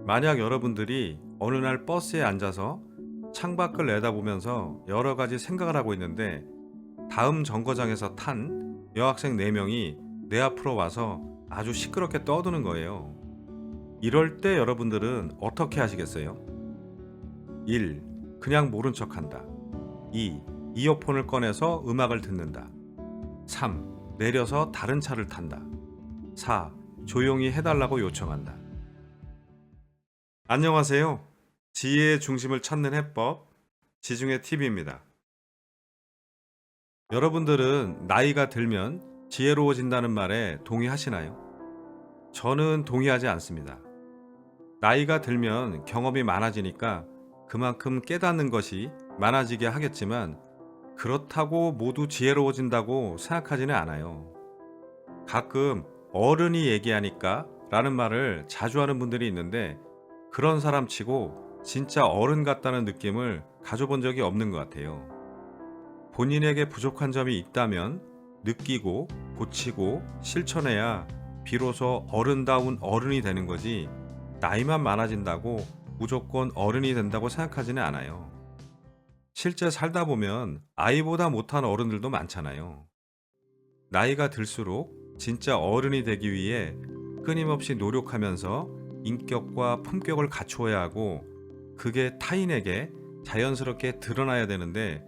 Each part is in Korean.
만약 여러분들이 어느 날 버스에 앉아서 창밖을 내다보면서 여러 가지 생각을 하고 있는데 다음 정거장에서 탄 여학생 4명이 내 앞으로 와서 아주 시끄럽게 떠드는 거예요. 이럴 때 여러분들은 어떻게 하시겠어요? 1. 그냥 모른 척한다. 2. 이어폰을 꺼내서 음악을 듣는다. 3. 내려서 다른 차를 탄다. 4. 조용히 해달라고 요청한다. 안녕하세요. 지혜의 중심을 찾는 해법, 지중해 TV입니다. 여러분들은 나이가 들면 지혜로워진다는 말에 동의하시나요? 저는 동의하지 않습니다. 나이가 들면 경험이 많아지니까 그만큼 깨닫는 것이 많아지게 하겠지만 그렇다고 모두 지혜로워진다고 생각하지는 않아요. 가끔 어른이 얘기하니까 라는 말을 자주 하는 분들이 있는데 그런 사람 치고 진짜 어른 같다는 느낌을 가져본 적이 없는 것 같아요. 본인에게 부족한 점이 있다면 느끼고 고치고 실천해야 비로소 어른다운 어른이 되는 거지 나이만 많아진다고 무조건 어른이 된다고 생각하지는 않아요. 실제 살다 보면 아이보다 못한 어른들도 많잖아요. 나이가 들수록 진짜 어른이 되기 위해 끊임없이 노력하면서 인격과 품격을 갖추어야 하고 그게 타인에게 자연스럽게 드러나야 되는데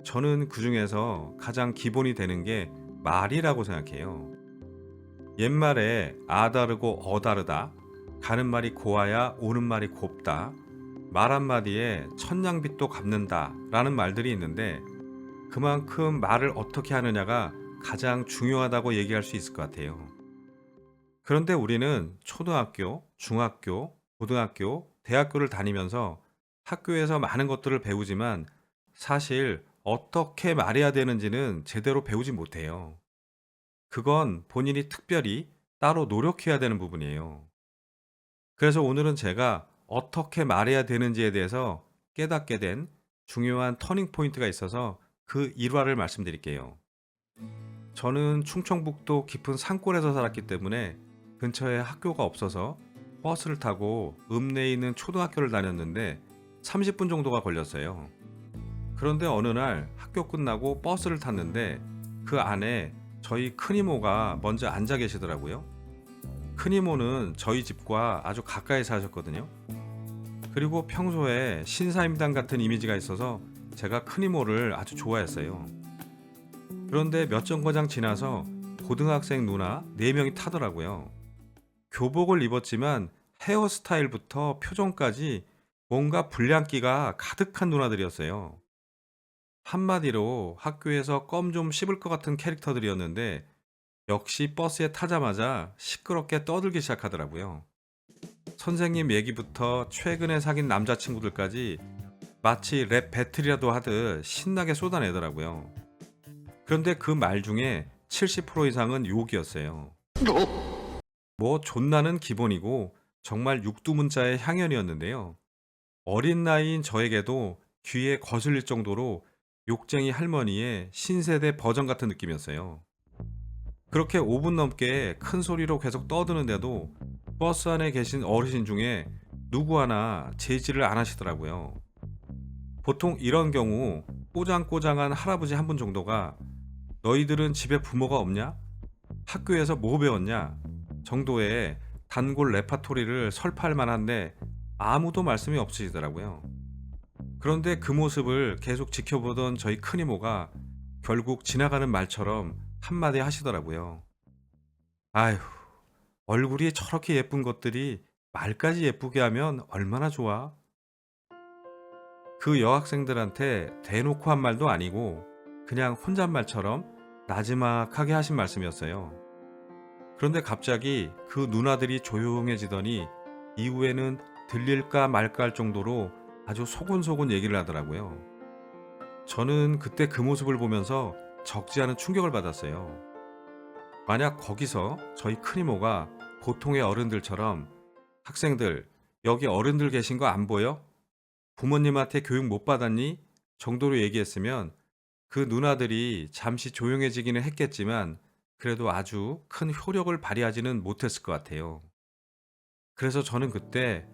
저는 그 중에서 가장 기본이 되는 게 말이라고 생각해요. 옛말에 아 다르고 어 다르다. 가는 말이 고와야 오는 말이 곱다. 말 한마디에 천냥빚도 갚는다. 라는 말들이 있는데 그만큼 말을 어떻게 하느냐가 가장 중요하다고 얘기할 수 있을 것 같아요. 그런데 우리는 초등학교, 중학교, 고등학교, 대학교를 다니면서 학교에서 많은 것들을 배우지만 사실 어떻게 말해야 되는지는 제대로 배우지 못해요. 그건 본인이 특별히 따로 노력해야 되는 부분이에요. 그래서 오늘은 제가 어떻게 말해야 되는지에 대해서 깨닫게 된 중요한 터닝 포인트가 있어서 그 일화를 말씀드릴게요. 저는 충청북도 깊은 산골에서 살았기 때문에 근처에 학교가 없어서 버스를 타고 읍내에 있는 초등학교를 다녔는데 30분 정도가 걸렸어요. 그런데 어느 날 학교 끝나고 버스를 탔는데 그 안에 저희 큰이모가 먼저 앉아 계시더라고요. 큰이모는 저희 집과 아주 가까이 사셨거든요. 그리고 평소에 신사임당 같은 이미지가 있어서 제가 큰이모를 아주 좋아했어요. 그런데 몇 정거장 지나서 고등학생 누나 4명이 타더라고요. 교복을 입었지만 헤어스타일부터 표정까지 뭔가 불량기가 가득한 누나들이었어요. 한마디로 학교에서 껌 좀 씹을 것 같은 캐릭터들이었는데 역시 버스에 타자마자 시끄럽게 떠들기 시작하더라고요. 선생님 얘기부터 최근에 사귄 남자친구들까지 마치 랩 배틀이라도 하듯 신나게 쏟아내더라고요. 그런데 그 말 중에 70% 이상은 욕이었어요. 뭐 존나는 기본이고 정말 육두문자의 향연이었는데요. 어린 나이인 저에게도 귀에 거슬릴 정도로 욕쟁이 할머니의 신세대 버전 같은 느낌이었어요. 그렇게 5분 넘게 큰 소리로 계속 떠드는데도 버스 안에 계신 어르신 중에 누구 하나 제지를 안 하시더라고요. 보통 이런 경우 꼬장꼬장한 할아버지 한 분 정도가 너희들은 집에 부모가 없냐? 학교에서 뭐 배웠냐? 정도의 단골 레파토리를 설파할 만한데 아무도 말씀이 없으시더라고요. 그런데 그 모습을 계속 지켜보던 저희 큰이모가 결국 지나가는 말처럼 한마디 하시더라고요. 아휴, 얼굴이 저렇게 예쁜 것들이 말까지 예쁘게 하면 얼마나 좋아? 그 여학생들한테 대놓고 한 말도 아니고 그냥 혼잣말처럼 나지막하게 하신 말씀이었어요. 그런데 갑자기 그 누나들이 조용해지더니 이후에는 들릴까 말까 할 정도로 아주 소곤소곤 얘기를 하더라고요. 저는 그때 그 모습을 보면서 적지 않은 충격을 받았어요. 만약 거기서 저희 큰이모가 보통의 어른들처럼 학생들, 여기 어른들 계신 거 안 보여? 부모님한테 교육 못 받았니? 정도로 얘기했으면 그 누나들이 잠시 조용해지기는 했겠지만 그래도 아주 큰 효력을 발휘하지는 못했을 것 같아요. 그래서 저는 그때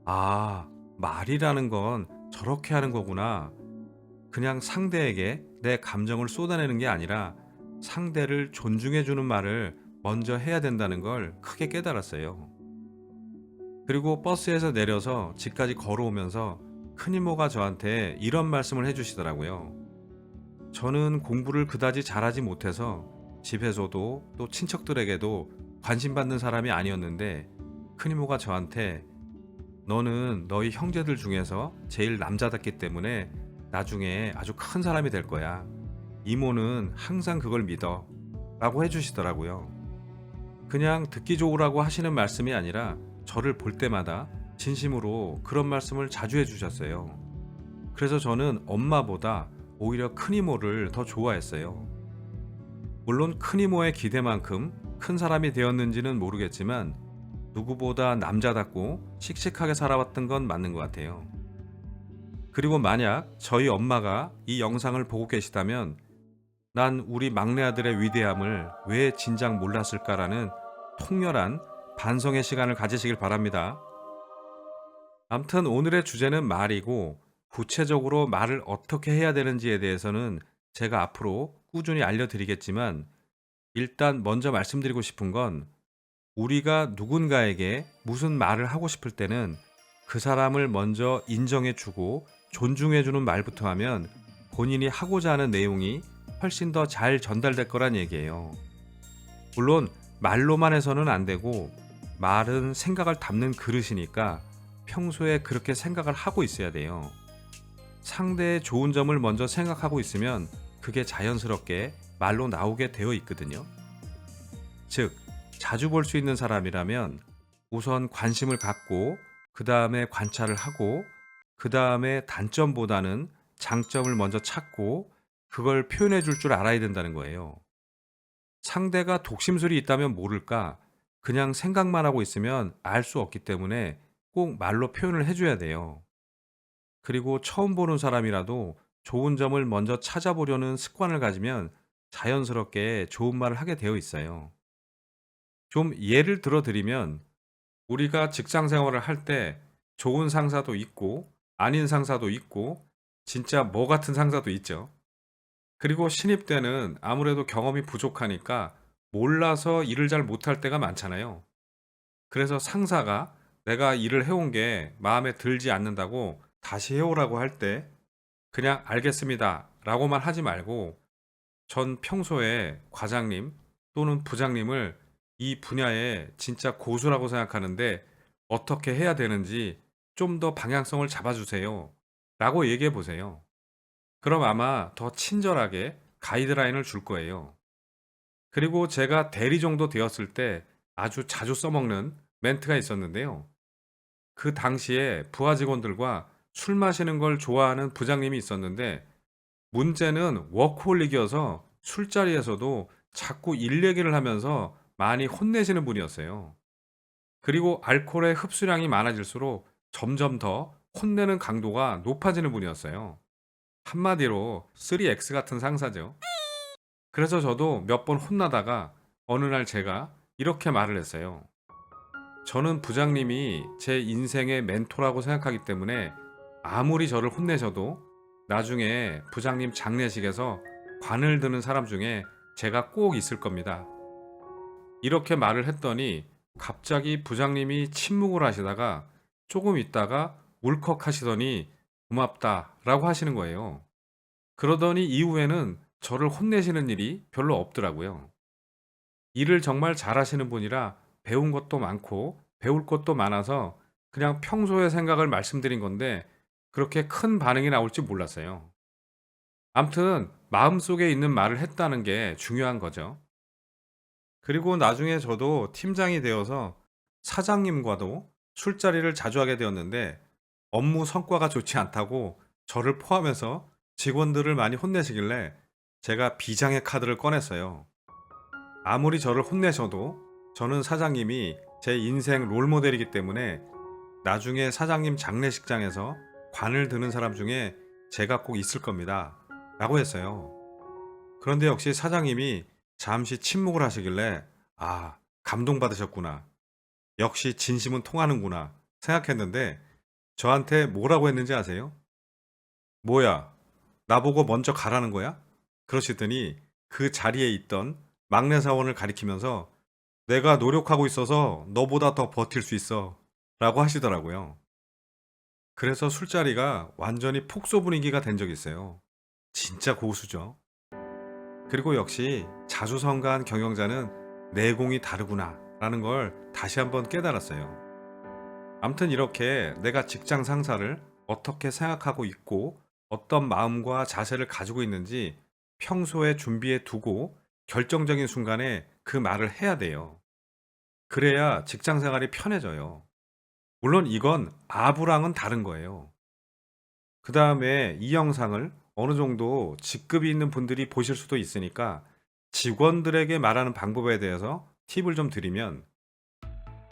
아, 말이라는 건 저렇게 하는 거구나. 그냥 상대에게 내 감정을 쏟아내는 게 아니라 상대를 존중해주는 말을 먼저 해야 된다는 걸 크게 깨달았어요. 그리고 버스에서 내려서 집까지 걸어오면서 큰이모가 저한테 이런 말씀을 해주시더라고요. 저는 공부를 그다지 잘하지 못해서 집에서도 또 친척들에게도 관심받는 사람이 아니었는데 큰이모가 저한테 너는 너희 형제들 중에서 제일 남자답기 때문에 나중에 아주 큰 사람이 될 거야. 이모는 항상 그걸 믿어. 라고 해주시더라고요. 그냥 듣기 좋으라고 하시는 말씀이 아니라 저를 볼 때마다 진심으로 그런 말씀을 자주 해주셨어요. 그래서 저는 엄마보다 오히려 큰이모를 더 좋아했어요. 물론 큰이모의 기대만큼 큰 사람이 되었는지는 모르겠지만 누구보다 남자답고 씩씩하게 살아왔던 건 맞는 것 같아요. 그리고 만약 저희 엄마가 이 영상을 보고 계시다면 난 우리 막내 아들의 위대함을 왜 진작 몰랐을까라는 통렬한 반성의 시간을 가지시길 바랍니다. 암튼 오늘의 주제는 말이고 구체적으로 말을 어떻게 해야 되는지에 대해서는 제가 앞으로 꾸준히 알려드리겠지만 일단 먼저 말씀드리고 싶은 건 우리가 누군가에게 무슨 말을 하고 싶을 때는 그 사람을 먼저 인정해주고 존중해주는 말부터 하면 본인이 하고자 하는 내용이 훨씬 더 잘 전달될 거란 얘기예요. 물론 말로만 해서는 안 되고 말은 생각을 담는 그릇이니까 평소에 그렇게 생각을 하고 있어야 돼요. 상대의 좋은 점을 먼저 생각하고 있으면 그게 자연스럽게 말로 나오게 되어 있거든요. 즉, 자주 볼 수 있는 사람이라면 우선 관심을 갖고 그 다음에 관찰을 하고 그 다음에 단점보다는 장점을 먼저 찾고 그걸 표현해 줄 줄 알아야 된다는 거예요. 상대가 독심술이 있다면 모를까 그냥 생각만 하고 있으면 알 수 없기 때문에 꼭 말로 표현을 해줘야 돼요. 그리고 처음 보는 사람이라도 좋은 점을 먼저 찾아보려는 습관을 가지면 자연스럽게 좋은 말을 하게 되어 있어요. 좀 예를 들어 드리면 우리가 직장 생활을 할 때 좋은 상사도 있고 아닌 상사도 있고 진짜 뭐 같은 상사도 있죠. 그리고 신입 때는 아무래도 경험이 부족하니까 몰라서 일을 잘 못할 때가 많잖아요. 그래서 상사가 내가 일을 해온 게 마음에 들지 않는다고 다시 해오라고 할 때 그냥 알겠습니다 라고만 하지 말고 전 평소에 과장님 또는 부장님을 이 분야에 진짜 고수라고 생각하는데 어떻게 해야 되는지 좀 더 방향성을 잡아주세요 라고 얘기해 보세요. 그럼 아마 더 친절하게 가이드라인을 줄 거예요. 그리고 제가 대리 정도 되었을 때 아주 자주 써먹는 멘트가 있었는데요. 그 당시에 부하 직원들과 술 마시는 걸 좋아하는 부장님이 있었는데 문제는 워크홀릭이어서 술자리에서도 자꾸 일 얘기를 하면서 많이 혼내시는 분이었어요. 그리고 알코올의 흡수량이 많아질수록 점점 더 혼내는 강도가 높아지는 분이었어요. 한마디로 3X 같은 상사죠. 그래서 저도 몇 번 혼나다가 어느 날 제가 이렇게 말을 했어요. 저는 부장님이 제 인생의 멘토라고 생각하기 때문에 아무리 저를 혼내셔도 나중에 부장님 장례식에서 관을 드는 사람 중에 제가 꼭 있을 겁니다. 이렇게 말을 했더니 갑자기 부장님이 침묵을 하시다가 조금 있다가 울컥 하시더니 고맙다 라고 하시는 거예요. 그러더니 이후에는 저를 혼내시는 일이 별로 없더라고요. 일을 정말 잘하시는 분이라 배운 것도 많고 배울 것도 많아서 그냥 평소의 생각을 말씀드린 건데 그렇게 큰 반응이 나올지 몰랐어요. 암튼 마음속에 있는 말을 했다는 게 중요한 거죠. 그리고 나중에 저도 팀장이 되어서 사장님과도 술자리를 자주 하게 되었는데 업무 성과가 좋지 않다고 저를 포함해서 직원들을 많이 혼내시길래 제가 비장의 카드를 꺼냈어요. 아무리 저를 혼내셔도 저는 사장님이 제 인생 롤모델이기 때문에 나중에 사장님 장례식장에서 관을 드는 사람 중에 제가 꼭 있을 겁니다. 라고 했어요. 그런데 역시 사장님이 잠시 침묵을 하시길래 아, 감동받으셨구나. 역시 진심은 통하는구나 생각했는데 저한테 뭐라고 했는지 아세요? 뭐야, 나보고 먼저 가라는 거야? 그러시더니 그 자리에 있던 막내 사원을 가리키면서 내가 노력하고 있어서 너보다 더 버틸 수 있어 라고 하시더라고요. 그래서 술자리가 완전히 폭소 분위기가 된 적이 있어요. 진짜 고수죠. 그리고 역시 자수성가한 경영자는 내공이 다르구나 라는 걸 다시 한번 깨달았어요. 암튼 이렇게 내가 직장 상사를 어떻게 생각하고 있고 어떤 마음과 자세를 가지고 있는지 평소에 준비해 두고 결정적인 순간에 그 말을 해야 돼요. 그래야 직장 생활이 편해져요. 물론 이건 아부랑은 다른 거예요. 그 다음에 이 영상을 어느 정도 직급이 있는 분들이 보실 수도 있으니까 직원들에게 말하는 방법에 대해서 팁을 좀 드리면,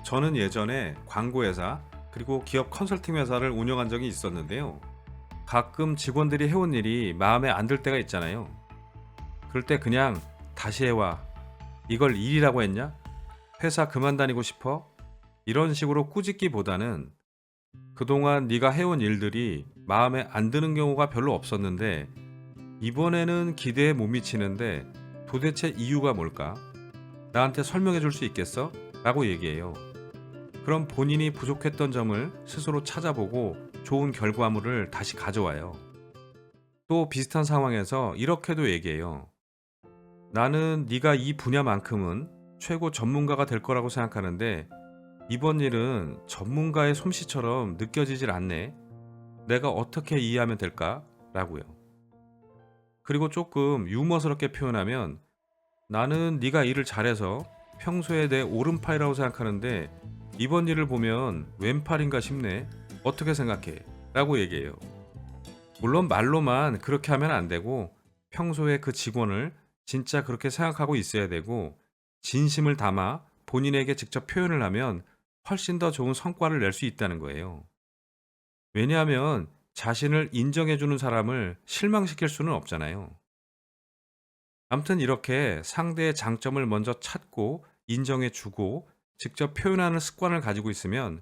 저는 예전에 광고회사 그리고 기업 컨설팅 회사를 운영한 적이 있었는데요. 가끔 직원들이 해온 일이 마음에 안 들 때가 있잖아요. 그럴 때 그냥 다시 해와. 이걸 일이라고 했냐? 회사 그만 다니고 싶어? 이런 식으로 꾸짖기보다는 그동안 네가 해온 일들이 마음에 안 드는 경우가 별로 없었는데 이번에는 기대에 못 미치는데 도대체 이유가 뭘까? 나한테 설명해 줄 수 있겠어? 라고 얘기해요. 그럼 본인이 부족했던 점을 스스로 찾아보고 좋은 결과물을 다시 가져와요. 또 비슷한 상황에서 이렇게도 얘기해요. 나는 네가 이 분야만큼은 최고 전문가가 될 거라고 생각하는데 이번 일은 전문가의 솜씨처럼 느껴지질 않네. 내가 어떻게 이해하면 될까? 라고요. 그리고 조금 유머스럽게 표현하면 나는 네가 일을 잘해서 평소에 내 오른팔이라고 생각하는데 이번 일을 보면 왼팔인가 싶네. 어떻게 생각해? 라고 얘기해요. 물론 말로만 그렇게 하면 안 되고 평소에 그 직원을 진짜 그렇게 생각하고 있어야 되고 진심을 담아 본인에게 직접 표현을 하면 훨씬 더 좋은 성과를 낼 수 있다는 거예요. 왜냐하면 자신을 인정해주는 사람을 실망시킬 수는 없잖아요. 아무튼 이렇게 상대의 장점을 먼저 찾고 인정해주고 직접 표현하는 습관을 가지고 있으면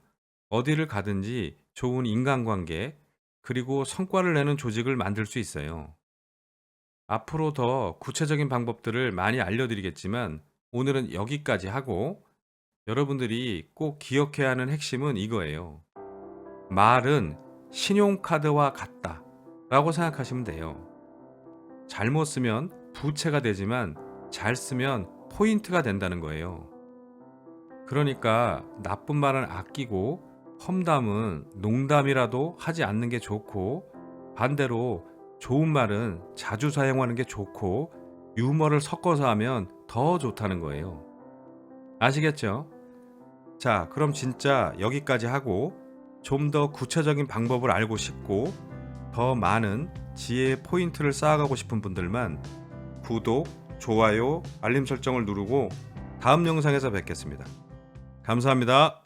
어디를 가든지 좋은 인간관계 그리고 성과를 내는 조직을 만들 수 있어요. 앞으로 더 구체적인 방법들을 많이 알려드리겠지만 오늘은 여기까지 하고, 여러분들이 꼭 기억해야 하는 핵심은 이거예요. 말은 신용카드와 같다 라고 생각하시면 돼요. 잘못 쓰면 부채가 되지만 잘 쓰면 포인트가 된다는 거예요. 그러니까 나쁜 말은 아끼고 험담은 농담이라도 하지 않는 게 좋고, 반대로 좋은 말은 자주 사용하는 게 좋고 유머를 섞어서 하면 더 좋다는 거예요. 아시겠죠? 자, 그럼 진짜 여기까지 하고 좀 더 구체적인 방법을 알고 싶고 더 많은 지혜의 포인트를 쌓아가고 싶은 분들만 구독, 좋아요, 알림 설정을 누르고 다음 영상에서 뵙겠습니다. 감사합니다.